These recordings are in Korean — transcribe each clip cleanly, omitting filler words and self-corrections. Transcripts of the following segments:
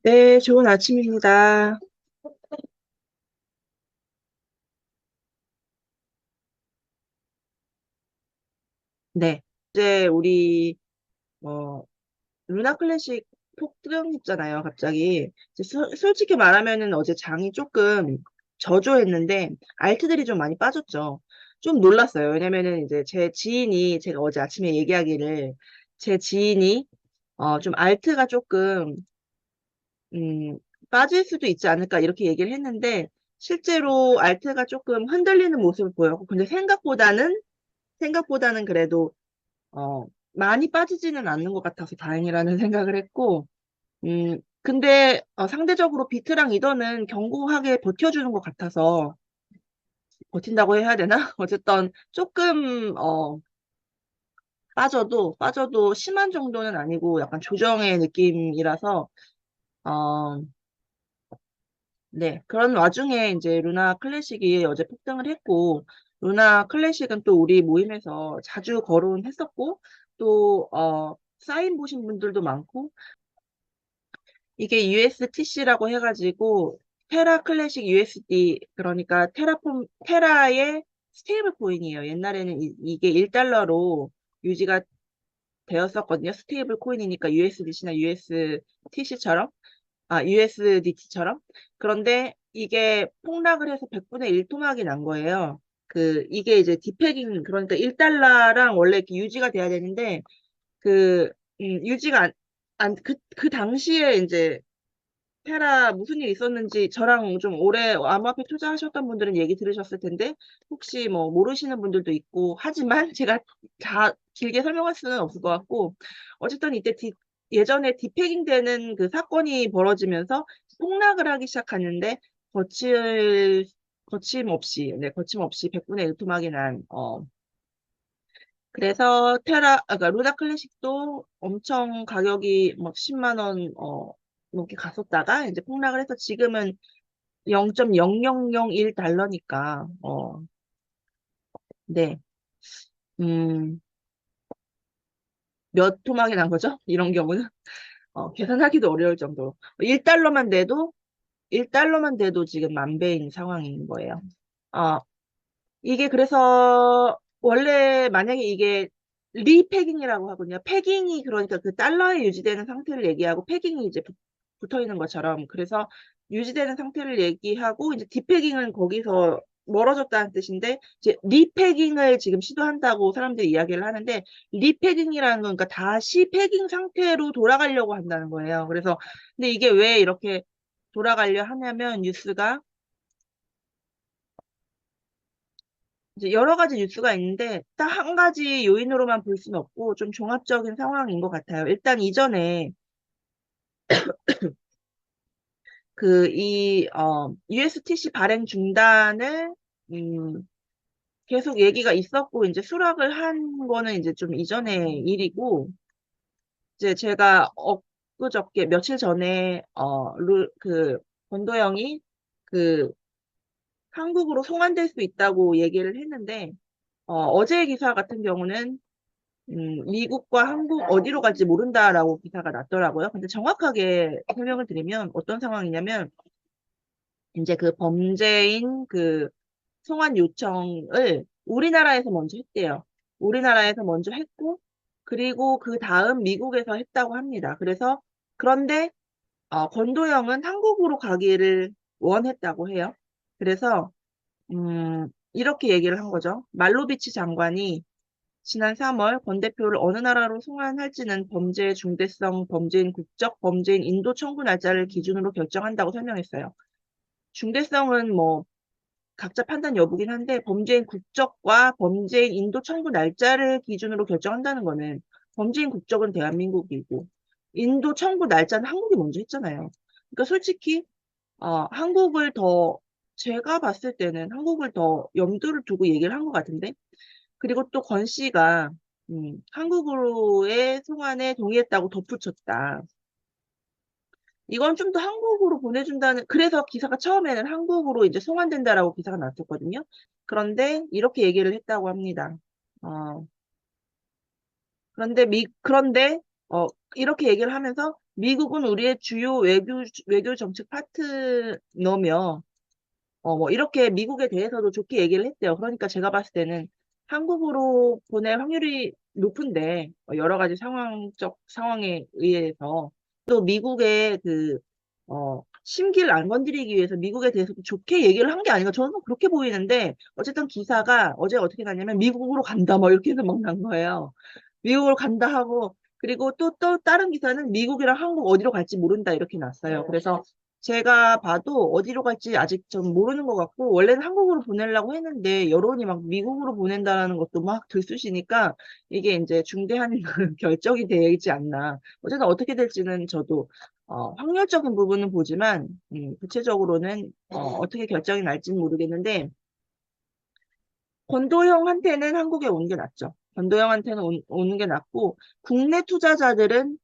네, 좋은 아침입니다. 네. 이제 우리 루나 클래식 폭등 했잖아요, 갑자기. 이제 솔직히 말하면은 어제 장이 조금 저조했는데 알트들이 좀 많이 빠졌죠. 좀 놀랐어요. 왜냐면은 이제 제 지인이 제가 어제 아침에 얘기하기를 제 지인이 좀 알트가 조금 음, 빠질 수도 있지 않을까 이렇게 얘기를 했는데 실제로 알트가 조금 흔들리는 모습을 보였고 근데 생각보다는 그래도 많이 빠지지는 않는 것 같아서 다행이라는 생각을 했고, 근데 상대적으로 비트랑 이더는 견고하게 버텨주는 것 같아서 버틴다고 해야 되나? 어쨌든 조금 빠져도 심한 정도는 아니고 약간 조정의 느낌이라서 어, 네, 그런 와중에 이제 루나 클래식이 어제 폭등을 했고, 루나 클래식은 또 우리 모임에서 자주 거론했었고, 또, 사인 보신 분들도 많고, 이게 USTC라고 해가지고, 테라 클래식 USD, 그러니까 테라의 스테이블 코인이에요. 옛날에는 이게 1달러로 유지가 되었었거든요. 스테이블 코인이니까 USDC나 USTC처럼. USDT처럼. 그런데 이게 폭락을 해서 100분의 1 토막이 난 거예요. 이게 이제 디페깅, 그러니까 1달러랑 원래 이렇게 유지가 돼야 되는데, 그, 유지가 그 당시에 이제 테라 무슨 일 있었는지 저랑 좀 오래 암호화폐 투자하셨던 분들은 얘기 들으셨을 텐데, 혹시 뭐 모르시는 분들도 있고, 하지만 제가 다 길게 설명할 수는 없을 것 같고, 어쨌든 예전에 디패깅 되는 그 사건이 벌어지면서 폭락을 하기 시작하는데, 거침없이 100분의 1 토막이 그래서 그러니까 루나 클래식도 엄청 가격이 막 10만 원, 넘게 갔었다가 이제 폭락을 해서 지금은 0.0001달러니까, 네, 음, 몇 토막이 난 거죠? 이런 경우는 계산하기도 어려울 정도로 1달러만 돼도 1달러만 돼도 지금 만 배인 상황인 거예요. 어, 이게 그래서 원래 만약에 이게 리패깅이라고 하거든요. 패깅이 그러니까 그 달러에 유지되는 상태를 얘기하고 패깅이 이제 붙어 있는 것처럼 그래서 유지되는 상태를 얘기하고 이제 디패깅은 거기서 멀어졌다는 뜻인데 이제 리패깅을 지금 시도한다고 사람들이 이야기를 하는데 리패깅이라는 건 그러니까 다시 패깅 상태로 돌아가려고 한다는 거예요. 그래서 근데 이게 왜 이렇게 돌아가려 하냐면 뉴스가 이제 여러 가지 뉴스가 있는데 딱 한 가지 요인으로만 볼 수는 없고 좀 종합적인 상황인 것 같아요. 일단 이전에 USTC 발행 중단을 음, 계속 얘기가 있었고 이제 수락을 한 거는 이제 좀 이전의 일이고 이제 제가 엊그저께 며칠 전에 권도영이 그 한국으로 송환될 수 있다고 얘기를 했는데 어제 기사 같은 경우는 미국과 한국 어디로 갈지 모른다라고 기사가 났더라고요. 근데 정확하게 설명을 드리면 어떤 상황이냐면 이제 그 범죄인 그 송환 요청을 우리나라에서 먼저 했대요. 우리나라에서 먼저 했고 그리고 그 다음 미국에서 했다고 합니다. 그런데 권도영은 한국으로 가기를 원했다고 해요. 그래서 이렇게 얘기를 한 거죠. 말로비치 장관이 지난 3월 권 대표를 어느 나라로 송환할지는 범죄의 중대성, 범죄인 국적, 범죄인 인도 청구 날짜를 기준으로 결정한다고 설명했어요. 중대성은 뭐 각자 판단 여부긴 한데 범죄인 국적과 범죄인 인도 청구 날짜를 기준으로 결정한다는 거는 범죄인 국적은 대한민국이고 인도 청구 날짜는 한국이 먼저 했잖아요. 그러니까 솔직히 한국을 더 제가 봤을 때는 한국을 더 염두를 두고 얘기를 한 것 같은데 그리고 또 권 씨가 한국으로의 송환에 동의했다고 덧붙였다. 이건 좀 더 한국으로 보내준다는, 그래서 기사가 처음에는 한국으로 이제 송환된다라고 기사가 났었거든요. 그런데 이렇게 얘기를 했다고 합니다. 어, 그런데 어, 이렇게 얘기를 하면서 미국은 우리의 주요 외교 정책 파트너며 뭐, 이렇게 미국에 대해서도 좋게 얘기를 했대요. 그러니까 제가 봤을 때는 한국으로 보낼 확률이 높은데, 여러 가지 상황적 상황에 의해서, 또 미국의 심기를 안 건드리기 위해서 미국에 대해서도 좋게 얘기를 한 게 아닌가. 저는 그렇게 보이는데, 어쨌든 기사가 어제 어떻게 났냐면, 미국으로 간다, 뭐, 이렇게 해서 막 난 거예요. 미국으로 간다 하고, 그리고 또 다른 기사는 미국이랑 한국 어디로 갈지 모른다, 이렇게 났어요. 그래서 제가 봐도 어디로 갈지 아직 좀 모르는 것 같고, 원래는 한국으로 보내려고 했는데, 여론이 막 미국으로 보낸다라는 것도 막 들쑤시니까, 이게 이제 중대한 결정이 되지 않나. 어쨌든 어떻게 될지는 저도, 확률적인 부분은 보지만, 구체적으로는, 어떻게 결정이 날지는 모르겠는데, 권도형한테는 한국에 오는 게 낫죠. 권도형한테는 오는 게 낫고, 국내 투자자들은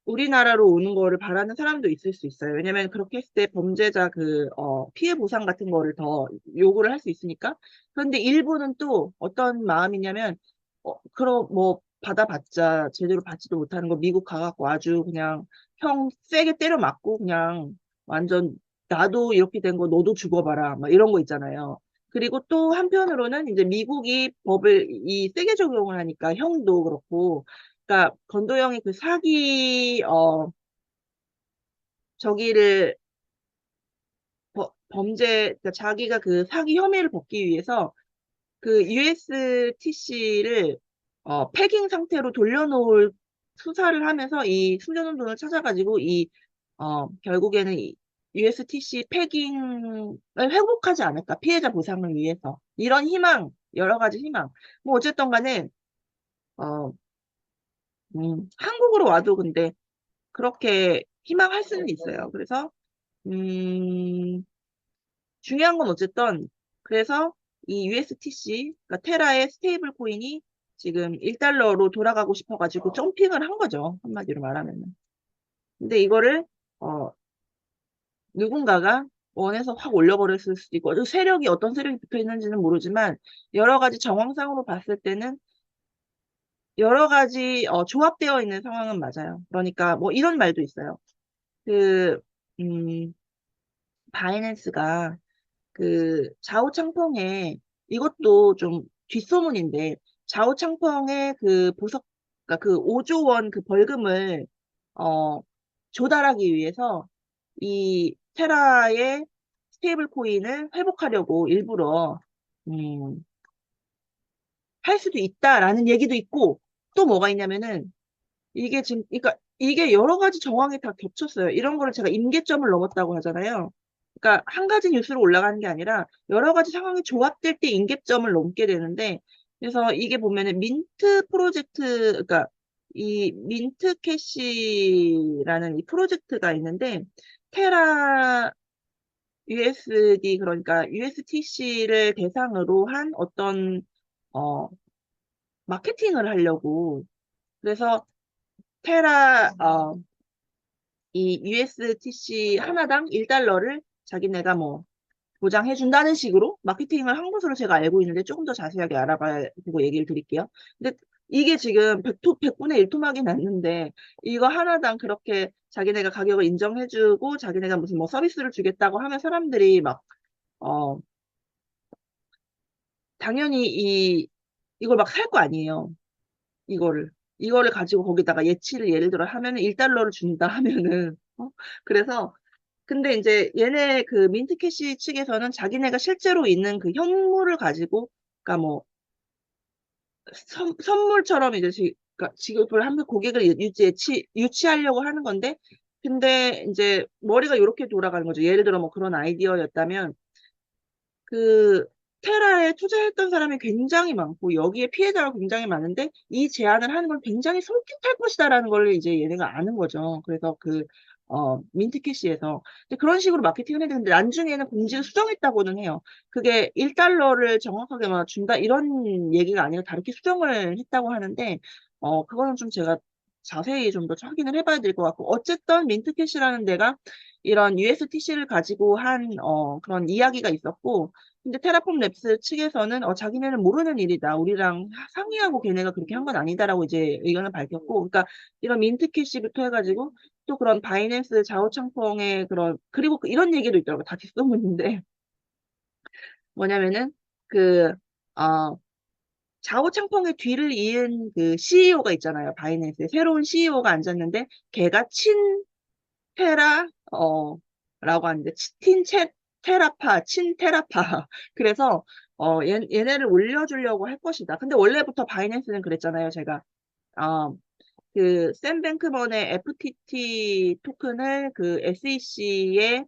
우리나라로 오는 거를 바라는 사람도 있을 수 있어요. 왜냐면 그렇게 했을 때 범죄자 피해 보상 같은 거를 더 요구를 할 수 있으니까. 그런데 일부는 또 어떤 마음이냐면, 그럼 뭐, 받아봤자 제대로 받지도 못하는 거 미국 가갖고 아주 그냥 형 세게 때려 맞고 그냥 완전 나도 이렇게 된 거 너도 죽어봐라. 막 이런 거 있잖아요. 그리고 또 한편으로는 이제 미국이 법을 세게 적용을 하니까 형도 그렇고, 그러니까 건도형이 그 사기 저기를 범죄 그러니까 자기가 그 사기 혐의를 벗기 위해서 그 USTC를 패깅 상태로 돌려놓을 수사를 하면서 이 숨겨놓은 돈을 찾아가지고 결국에는 이 USTC 패깅을 회복하지 않을까 피해자 보상을 위해서 이런 희망 여러 가지 희망 뭐 어쨌든 간에 어, 한국으로 와도 근데 그렇게 희망할 수는 있어요. 그래서 음, 중요한 건 어쨌든 그래서 이 USTC, 그러니까 테라의 스테이블 코인이 지금 1달러로 돌아가고 싶어가지고 점핑을 한 거죠. 한마디로 말하면은. 근데 이거를 어, 누군가가 원해서 확 올려버렸을 수도 있고 세력이 어떤 세력이 붙어 있는지는 모르지만 여러 가지 정황상으로 봤을 때는 여러 가지 조합되어 있는 상황은 맞아요. 그러니까 뭐 이런 말도 있어요. 그 음, 바이낸스가 좌우창펑에 이것도 좀 뒷소문인데 좌우창펑의 그러니까 그 5조 원 그 벌금을 어 조달하기 위해서 이 테라의 스테이블 코인을 회복하려고 일부러 음, 할 수도 있다라는 얘기도 있고 또 뭐가 있냐면은 이게 지금 그러니까 이게 여러 가지 정황이 다 겹쳤어요. 이런 거를 제가 임계점을 넘었다고 하잖아요. 그러니까 한 가지 뉴스로 올라가는 게 아니라 여러 가지 상황이 조합될 때 임계점을 넘게 되는데 그래서 이게 보면은 민트 프로젝트 그러니까 이 민트 캐시라는 이 프로젝트가 있는데 테라 USD 그러니까 USTC를 대상으로 한 어떤 어 마케팅을 하려고 그래서 테라 이 USTC 하나당 1달러를 자기네가 뭐 보장해준다는 식으로 마케팅을 한 것으로 제가 알고 있는데 조금 더 자세하게 알아보고 얘기를 드릴게요. 근데 이게 지금 100분의 1 토막이 났는데 이거 하나당 그렇게 자기네가 가격을 인정해주고 자기네가 무슨 뭐 서비스를 주겠다고 하면 사람들이 막, 어, 당연히 이걸 막 살 거 아니에요. 이거를. 이거를 가지고 거기다가 예를 들어 하면은 1달러를 준다 하면은, 그래서 근데 이제 얘네 그 민트캐시 측에서는 자기네가 실제로 있는 그 현물을 가지고, 그러니까 뭐 선물처럼 이제 그러니까 지급을 하면 고객을 유치하려고 하는 건데, 근데 이제 머리가 이렇게 돌아가는 거죠. 예를 들어 뭐 그런 아이디어였다면 그 테라에 투자했던 사람이 굉장히 많고 여기에 피해자가 굉장히 많은데 이 제안을 하는 건 굉장히 솔깃할 것이다라는 걸 이제 얘네가 아는 거죠. 그래서 민트캐시에서 그런 식으로 마케팅을 해야 되는데 나중에는 공지를 수정했다고는 해요. 그게 1달러를 정확하게 막 준다 이런 얘기가 아니라 다르게 수정을 했다고 하는데 그거는 좀 제가 자세히 좀 더 확인을 해봐야 될 것 같고, 어쨌든 민트캐시라는 데가 이런 USTC를 가지고 한 그런 이야기가 있었고, 근데 테라폼 랩스 측에서는 자기네는 모르는 일이다. 우리랑 상의하고 걔네가 그렇게 한 건 아니다라고 이제 의견을 밝혔고, 그러니까 이런 민트캐시부터 해가지고 또 그런 바이낸스 좌우창펑의 그런, 그리고 이런 얘기도 있더라고요. 다 뒷소문인데 뭐냐면은 그 어, 좌우창펑의 뒤를 이은 그 CEO가 있잖아요. 바이낸스의 새로운 CEO가 앉았는데 걔가 친테라 라고 하는데 테라파 친테라파 그래서 얘네를 올려주려고 할 것이다. 근데 원래부터 바이낸스는 그랬잖아요. 제가 어, 샘 뱅크먼의 FTT 토큰을 그 SEC에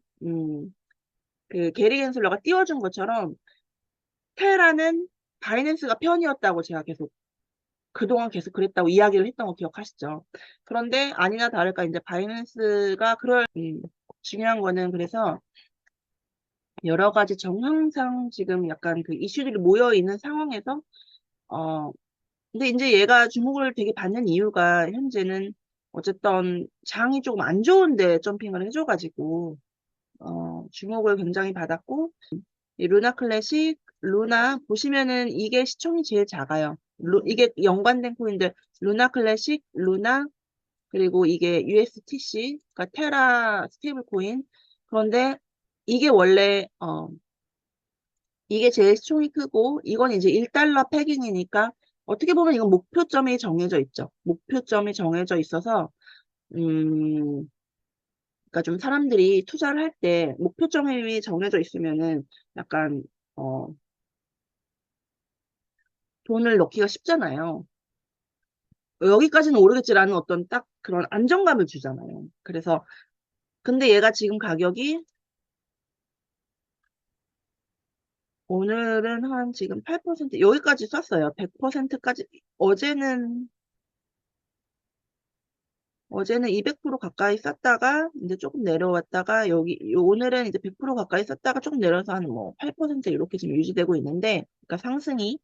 그 게리 겐슬러가 띄워준 것처럼 테라는 바이낸스가 편이었다고 제가 계속 그동안 계속 그랬다고 이야기를 했던 거 기억하시죠? 그런데 아니나 다를까 이제 바이낸스가 중요한 거는 그래서 여러 가지 정황상 지금 약간 그 이슈들이 모여 있는 상황에서 어 근데 이제 얘가 주목을 되게 받는 이유가 현재는 어쨌든 장이 조금 안 좋은데 점핑을 해줘가지고 주목을 굉장히 받았고 이 루나 클래식, 루나 보시면은 이게 시총이 제일 작아요. 이게 연관된 코인들 루나 클래식, 루나 그리고 이게 USTC, 그러니까 테라 스테이블 코인. 그런데 이게 원래 이게 제일 시총이 크고 이건 이제 1달러 패깅이니까 어떻게 보면 이건 목표점이 정해져 있죠. 목표점이 정해져 있어서 음 그러니까 좀 사람들이 투자를 할 때 목표점이 정해져 있으면은 약간 어 돈을 넣기가 쉽잖아요. 여기까지는 오르겠지라는 어떤 딱 그런 안정감을 주잖아요. 그래서 근데 얘가 지금 가격이 오늘은 한 지금 8% 여기까지 썼어요. 100%까지 어제는 200% 가까이 썼다가 이제 조금 내려왔다가 오늘은 이제 100% 가까이 썼다가 조금 내려서 한 뭐 8% 이렇게 지금 유지되고 있는데 그러니까 상승이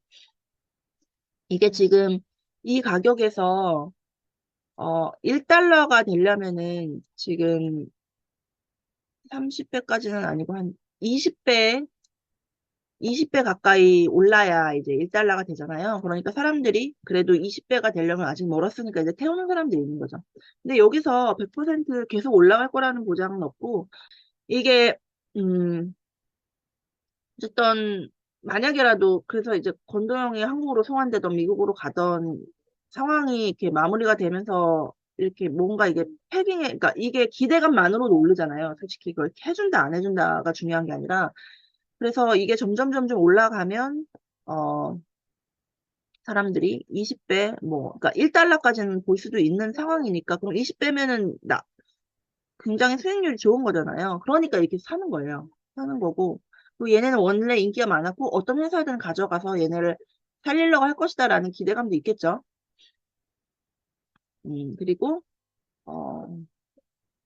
이게 지금 이 가격에서 1달러가 되려면은 지금 30배까지는 아니고 한 20배, 20배 가까이 올라야 이제 1달러가 되잖아요. 그러니까 사람들이 그래도 20배가 되려면 아직 멀었으니까 이제 태우는 사람들이 있는 거죠. 근데 여기서 100% 계속 올라갈 거라는 보장은 없고, 이게, 음, 어쨌든, 만약에라도, 그래서 이제 권도영이 한국으로 송환되던 미국으로 가던 상황이 이렇게 마무리가 되면서 이렇게 뭔가 이게 그러니까 이게 기대감만으로도 오르잖아요. 솔직히 이걸 해준다, 안 해준다가 중요한 게 아니라. 그래서 이게 점점 점점 올라가면, 어, 사람들이 20배, 그러니까 1달러까지는 볼 수도 있는 상황이니까, 그럼 20배면은 굉장히 수익률이 좋은 거잖아요. 그러니까 이렇게 사는 거예요. 사는 거고. 또 얘네는 원래 인기가 많았고, 어떤 회사든 가져가서 얘네를 살리려고 할 것이다라는 기대감도 있겠죠. 그리고, 어,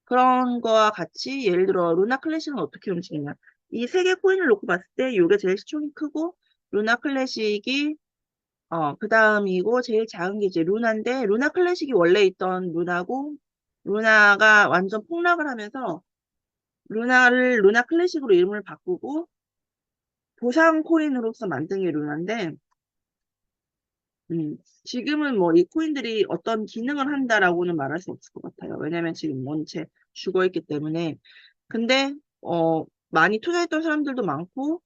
그런 거와 같이, 예를 들어, 루나 클래식은 어떻게 움직이냐. 이 세 개 코인을 놓고 봤을 때, 이게 제일 시총이 크고, 루나 클래식이 그 다음이고 제일 작은 게 이제 루나인데 루나 클래식이 원래 있던 루나고 루나가 완전 폭락을 하면서 루나 클래식으로 이름을 바꾸고 보상 코인으로서 만든 게 루나인데 지금은 뭐 이 코인들이 어떤 기능을 한다라고는 말할 수 없을 것 같아요. 왜냐면 지금 원체 죽어 있기 때문에 근데 많이 투자했던 사람들도 많고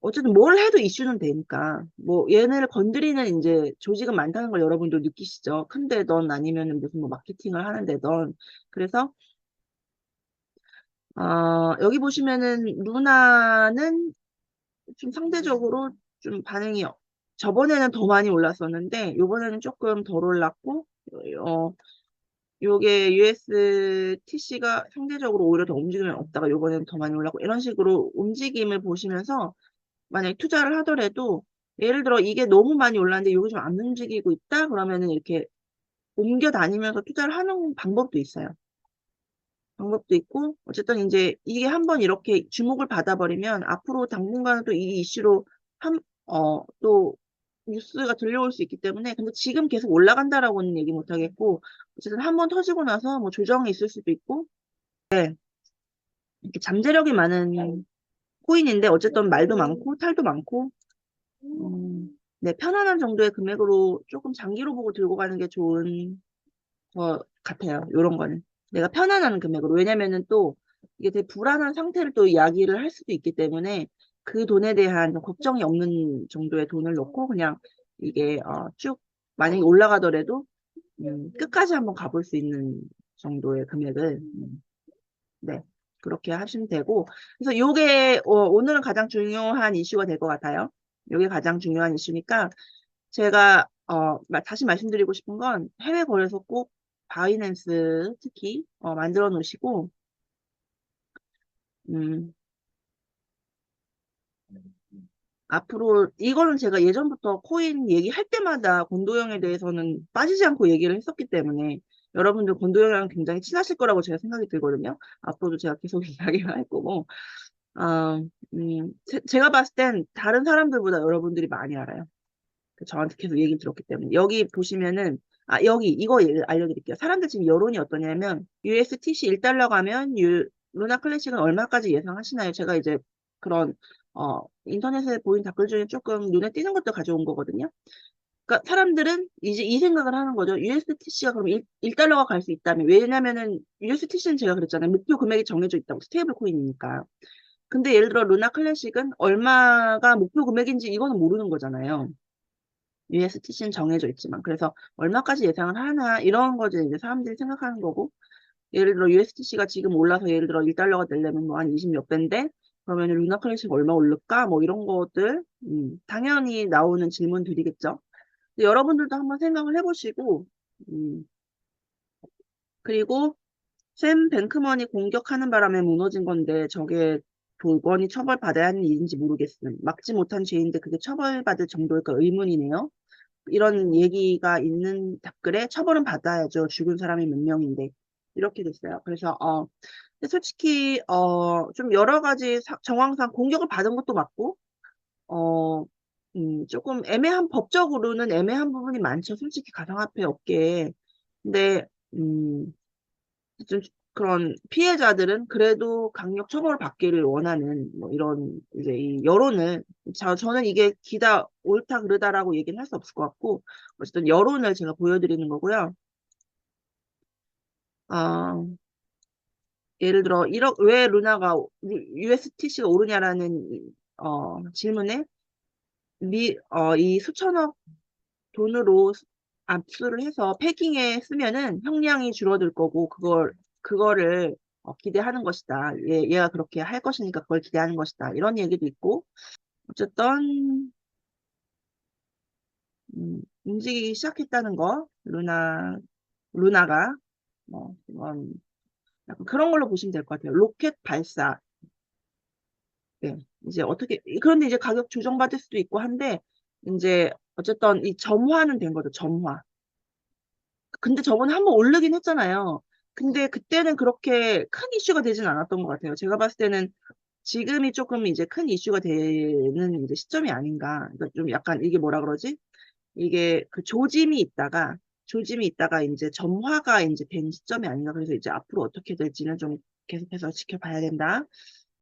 어쨌든 뭘 해도 이슈는 되니까. 뭐, 얘네를 건드리는 이제 조직은 많다는 걸 여러분도 느끼시죠? 큰데 넌 아니면은 무슨 뭐 마케팅을 하는데 넌. 그래서, 여기 보시면은 루나는 좀 상대적으로 좀 반응이 저번에는 더 많이 올랐었는데, 요번에는 조금 덜 올랐고, 어, 요게 USTC가 상대적으로 오히려 더 움직임이 없다가 요번에는 더 많이 올랐고, 이런 식으로 움직임을 보시면서 만약에 투자를 하더라도 예를 들어 이게 너무 많이 올랐는데 이게 좀 안 움직이고 있다 그러면은 이렇게 옮겨 다니면서 투자를 하는 방법도 있어요. 방법도 있고 어쨌든 이제 이게 한번 이렇게 주목을 받아버리면 앞으로 당분간은 또 이 이슈로 또 뉴스가 들려올 수 있기 때문에 근데 지금 계속 올라간다라고는 얘기 못 하겠고 어쨌든 한번 터지고 나서 뭐 조정이 있을 수도 있고 네, 이렇게 잠재력이 많은 코인인데 어쨌든 말도 많고 탈도 많고 네, 편안한 정도의 금액으로 조금 장기로 보고 들고 가는 게 좋은 것 같아요. 요런 거는. 내가 편안한 금액으로. 왜냐면은 또 이게 되게 불안한 상태를 또 이야기를 할 수도 있기 때문에 그 돈에 대한 걱정이 없는 정도의 돈을 넣고 그냥 이게 쭉 만약에 올라가더라도 끝까지 한번 가볼 수 있는 정도의 금액을 네. 그렇게 하시면 되고. 그래서 요게 오늘은 가장 중요한 이슈가 될 것 같아요. 요게 가장 중요한 이슈니까 제가 다시 말씀드리고 싶은 건 해외 거래소 꼭 바이낸스 특히 만들어 놓으시고 음, 앞으로 이거는 제가 예전부터 코인 얘기할 때마다 권도영에 대해서는 빠지지 않고 얘기를 했었기 때문에 여러분들 권도영이랑 굉장히 친하실 거라고 제가 생각이 들거든요. 앞으로도 제가 계속 이야기를 할 거고 제가 봤을 땐 다른 사람들보다 여러분들이 많이 알아요. 저한테 계속 얘기 들었기 때문에. 여기 보시면은, 여기, 이거 알려드릴게요. 사람들 지금 여론이 어떠냐면, USTC 1달러 가면, 루나 클래식은 얼마까지 예상하시나요? 제가 이제 그런, 인터넷에 보인 댓글 중에 조금 눈에 띄는 것도 가져온 거거든요. 그러니까 사람들은 이제 이 생각을 하는 거죠. USTC가 그럼 1달러가 갈 수 있다면. 왜냐면은, USTC는 제가 그랬잖아요. 목표 금액이 정해져 있다고. 스테이블 코인이니까. 근데 예를 들어, 루나 클래식은 얼마가 목표 금액인지 이거는 모르는 거잖아요. USTC는 정해져 있지만 그래서 얼마까지 예상을 하나 이런 거지 이제 사람들이 생각하는 거고 예를 들어 USTC가 지금 올라서 예를 들어 1달러가 되려면 뭐 한 20 몇 배인데 그러면 루나 클래식 얼마 오를까 뭐 이런 것들 당연히 나오는 질문들이겠죠. 근데 여러분들도 한번 생각을 해보시고 음, 그리고 샘 뱅크먼이 공격하는 바람에 무너진 건데 저게 도건이 처벌받아야 하는 일인지 모르겠음. 막지 못한 죄인데 그게 처벌받을 정도일까 의문이네요. 이런 얘기가 있는 댓글에 처벌은 받아야죠. 죽은 사람이 몇 명인데. 이렇게 됐어요. 그래서, 근데 솔직히, 좀 여러 가지 정황상 공격을 받은 것도 맞고, 어, 조금 애매한, 법적으로는 애매한 부분이 많죠. 솔직히 가상화폐 업계에. 근데, 좀 그런 피해자들은 그래도 강력 처벌을 받기를 원하는 뭐 이런 이제 이 여론을 저는 이게 기다 옳다 그르다라고 얘기는 할 수 없을 것 같고 어쨌든 여론을 제가 보여드리는 거고요. 아, 예를 들어 1억 왜 루나가 USTC가 오르냐라는 질문에 이 수천억 돈으로 압수를 해서 패깅에 쓰면은 형량이 줄어들 거고 그거를 기대하는 것이다. 얘가 그렇게 할 것이니까 그걸 기대하는 것이다. 이런 얘기도 있고 어쨌든 움직이기 시작했다는 거 루나가 이건 약간 그런 걸로 보시면 될 것 같아요. 로켓 발사. 네. 이제 어떻게 그런데 이제 가격 조정받을 수도 있고 한데 이제 어쨌든 이 점화는 된 거죠. 점화. 근데 저번에 한번 오르긴 했잖아요. 근데 그때는 그렇게 큰 이슈가 되진 않았던 것 같아요. 제가 봤을 때는 지금이 조금 이제 큰 이슈가 되는 이제 시점이 아닌가. 그러니까 좀 약간 이게 뭐라 그러지? 이게 그 조짐이 있다가 이제 점화가 이제 된 시점이 아닌가. 그래서 이제 앞으로 어떻게 될지는 좀 계속해서 지켜봐야 된다.